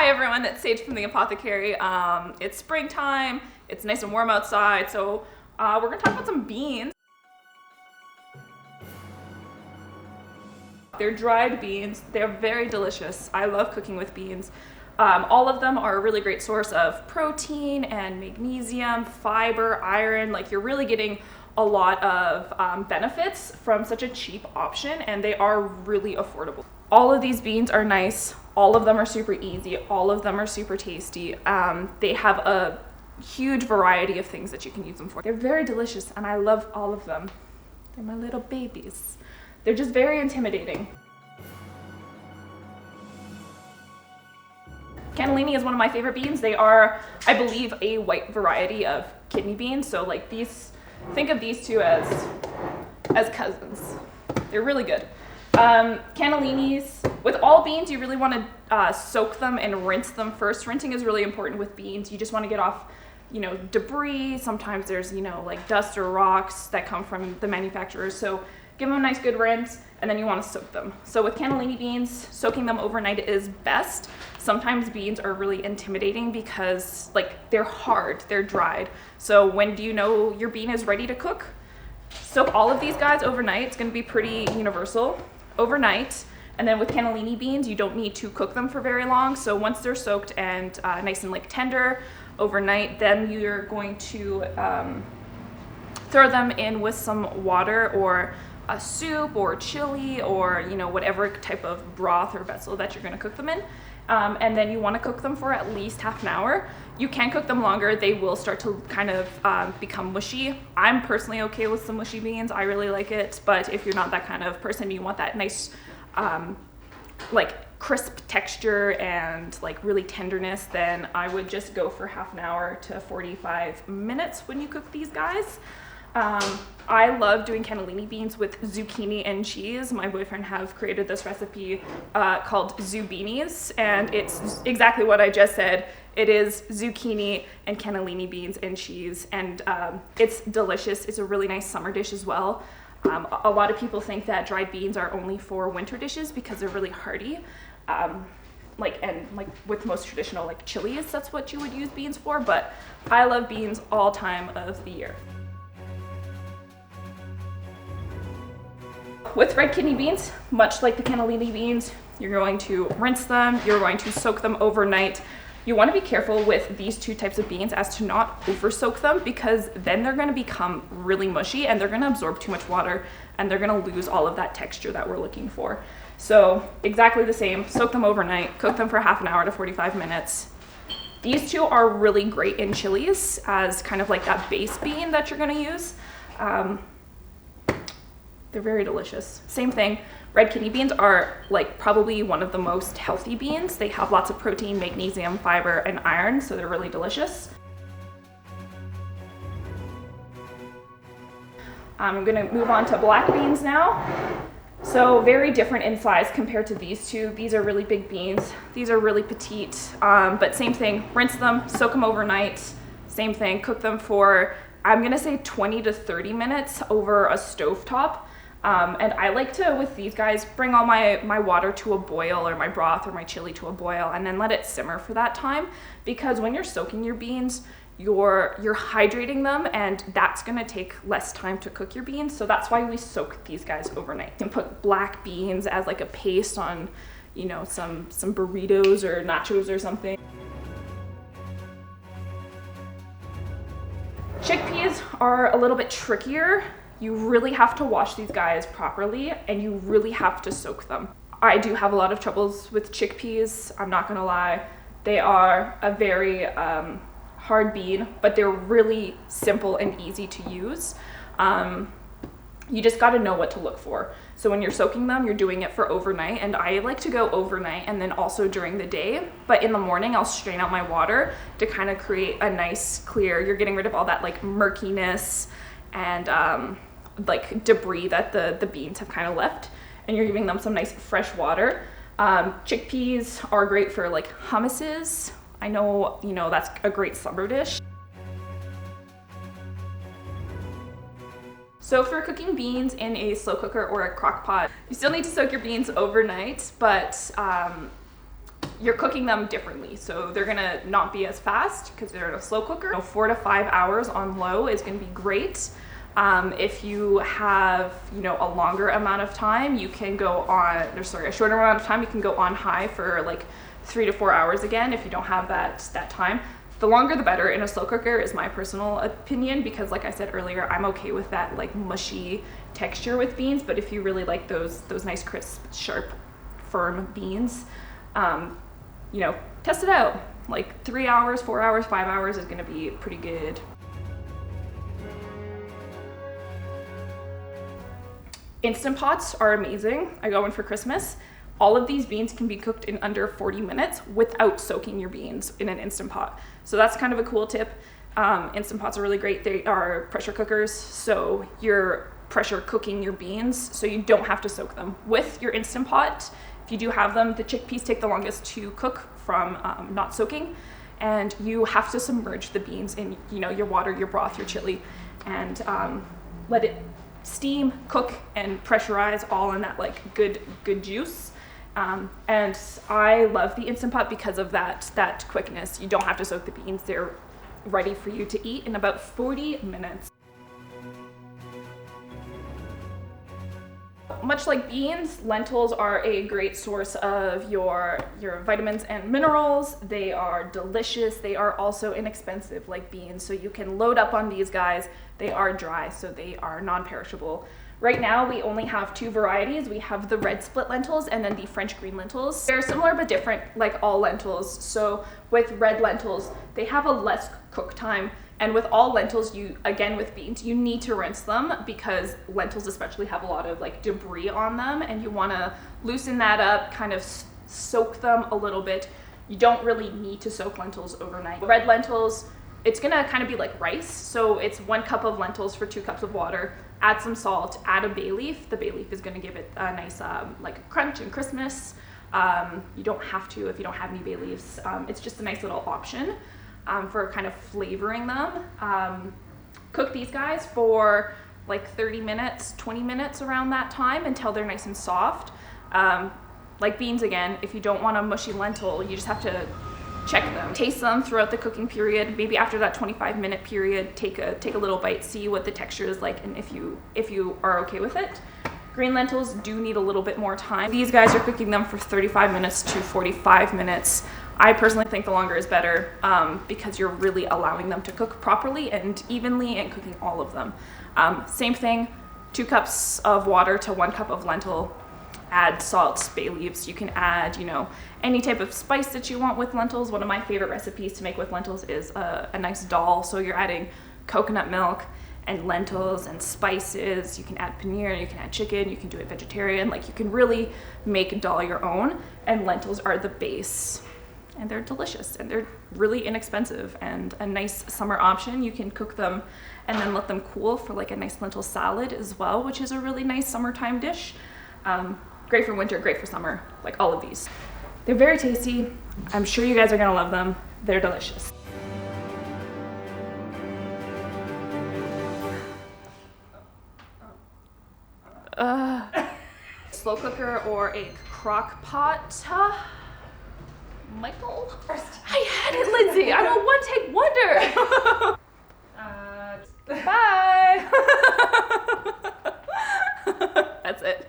Hi everyone, it's Sage from the Apothecary. It's springtime, it's nice and warm outside, so we're gonna talk about some beans. They're dried beans, they're very delicious. I love cooking with beans. All of them are a really great source of protein and magnesium, fiber, iron. Like, you're really getting a lot of benefits from such a cheap option, and they are really affordable. All of these beans are nice. All of them are super easy. All of them are super tasty. They have a huge variety of things that you can use them for. They're very delicious, and I love all of them. They're my little babies. They're just very intimidating. Cannellini is one of my favorite beans. They are, I believe, a white variety of kidney beans. So like these, think of these two as cousins. They're really good. Cannellinis, with all beans, you really want to soak them and rinse them first. Rinsing is really important with beans. You just want to get off, debris. Sometimes there's, like dust or rocks that come from the manufacturers. So give them a nice good rinse, and then you want to soak them. So with cannellini beans, soaking them overnight is best. Sometimes beans are really intimidating because they're hard, they're dried. So when do you know your bean is ready to cook? Soak all of these guys overnight. It's going to be pretty universal. Overnight. And then with cannellini beans, you don't need to cook them for very long. So once they're soaked and nice and tender overnight, then you're going to throw them in with some water or a soup or chili or whatever type of broth or vessel that you're going to cook them in. And then you want to cook them for at least half an hour. You can cook them longer. They will start to kind of become mushy. I'm personally okay with some mushy beans. I really like it. But if you're not that kind of person, you want that nice crisp texture and really tenderness, then I would just go for half an hour to 45 minutes when you cook these guys. I love doing cannellini beans with zucchini and cheese. My boyfriend have created this recipe called Zubinis, and it's exactly what I just said. It is zucchini and cannellini beans and cheese, and it's delicious. It's a really nice summer dish as well. A lot of people think that dried beans are only for winter dishes because they're really hearty. With most traditional chilies, that's what you would use beans for, but I love beans all time of the year. With red kidney beans, much like the cannellini beans, you're going to rinse them, you're going to soak them overnight. You want to be careful with these two types of beans as to not over soak them, because then they're going to become really mushy and they're going to absorb too much water and they're going to lose all of that texture that we're looking for. So exactly the same, soak them overnight, cook them for half an hour to 45 minutes. These two are really great in chilies as kind of that base bean that you're going to use. They're very delicious. Same thing, red kidney beans are probably one of the most healthy beans. They have lots of protein, magnesium, fiber, and iron, so they're really delicious. I'm gonna move on to black beans now. So very different in size compared to these two. These are really big beans. These are really petite, but same thing, rinse them, soak them overnight. Same thing, cook them for, I'm gonna say 20 to 30 minutes over a stovetop. And I like to, with these guys, bring all my water to a boil, or my broth or my chili to a boil, and then let it simmer for that time. Because when you're soaking your beans, you're hydrating them, and that's gonna take less time to cook your beans. So that's why we soak these guys overnight. You can put black beans as a paste on, some burritos or nachos or something. Chickpeas are a little bit trickier. You really have to wash these guys properly, and you really have to soak them. I do have a lot of troubles with chickpeas, I'm not gonna lie. They are a very hard bean, but they're really simple and easy to use. You just gotta know what to look for. So when you're soaking them, you're doing it for overnight, and I like to go overnight and then also during the day. But in the morning, I'll strain out my water to kind of create a nice clear, you're getting rid of all that murkiness and debris that the beans have kind of left, and you're giving them some nice fresh water. Chickpeas are great for hummuses. I know, that's a great summer dish. So for cooking beans in a slow cooker or a crock pot, you still need to soak your beans overnight, but you're cooking them differently. So they're gonna not be as fast because they're in a slow cooker. 4 to 5 hours on low is gonna be great. If you have, a longer amount of time, you can go on, a shorter amount of time, you can go on high for like 3 to 4 hours again if you don't have that time. The longer the better in a slow cooker is my personal opinion, because like I said earlier, I'm okay with that like mushy texture with beans, but if you really like those nice crisp, sharp, firm beans, test it out. Like 3 hours, 4 hours, 5 hours is gonna be pretty good. Instant Pots are amazing. I got one for Christmas. All of these beans can be cooked in under 40 minutes without soaking your beans in an Instant Pot. So that's kind of a cool tip. Instant Pots are really great. They are pressure cookers, so you're pressure cooking your beans, so you don't have to soak them. With your Instant Pot, if you do have them, the chickpeas take the longest to cook from not soaking, and you have to submerge the beans in your water, your broth, your chili, and let it steam, cook, and pressurize all in that like good juice. And I love the Instant Pot because of that quickness. You don't have to soak the beans. They're ready for you to eat in about 40 minutes. Much like beans, lentils are a great source of your vitamins and minerals. They are delicious. They are also inexpensive like beans, so you can load up on these guys. They are dry, so they are non-perishable. Right now, we only have 2 varieties. We have the red split lentils and then the French green lentils. They're similar but different, like all lentils. So with red lentils, they have a less cook time. And with all lentils, again with beans, you need to rinse them because lentils especially have a lot of like debris on them, and you want to loosen that up, kind of soak them a little bit. You don't really need to soak lentils overnight. Red lentils, it's gonna kind of be like rice. So it's 1 cup of lentils for 2 cups of water. Add some salt, add a bay leaf. The bay leaf is gonna give it a nice like crunch and crispness. You don't have to if you don't have any bay leaves. It's just a nice little option for kind of flavoring them. Cook these guys for like 30 minutes, 20 minutes around that time until they're nice and soft. Like beans again, if you don't want a mushy lentil, you just have to check them. Taste them throughout the cooking period. Maybe after that 25-minute period, take a little bite, see what the texture is like, and if you are okay with it. Green lentils do need a little bit more time. These guys are cooking them for 35 minutes to 45 minutes. I personally think the longer is better because you're really allowing them to cook properly and evenly and cooking all of them. Same thing, 2 cups of water to 1 cup of lentil. Add salt, bay leaves. You can add, any type of spice that you want with lentils. One of my favorite recipes to make with lentils is a nice dal. So you're adding coconut milk and lentils and spices. You can add paneer, you can add chicken, you can do it vegetarian. Like you can really make dal your own, and lentils are the base. And they're delicious and they're really inexpensive and a nice summer option. You can cook them and then let them cool for like a nice lentil salad as well, which is a really nice summertime dish. Great for winter, great for summer, like all of these. They're very tasty. I'm sure you guys are gonna love them. They're delicious. Slow cooker or a crock pot? Michael? I had it, Lindsay. I'm a one-take wonder. Bye. That's it.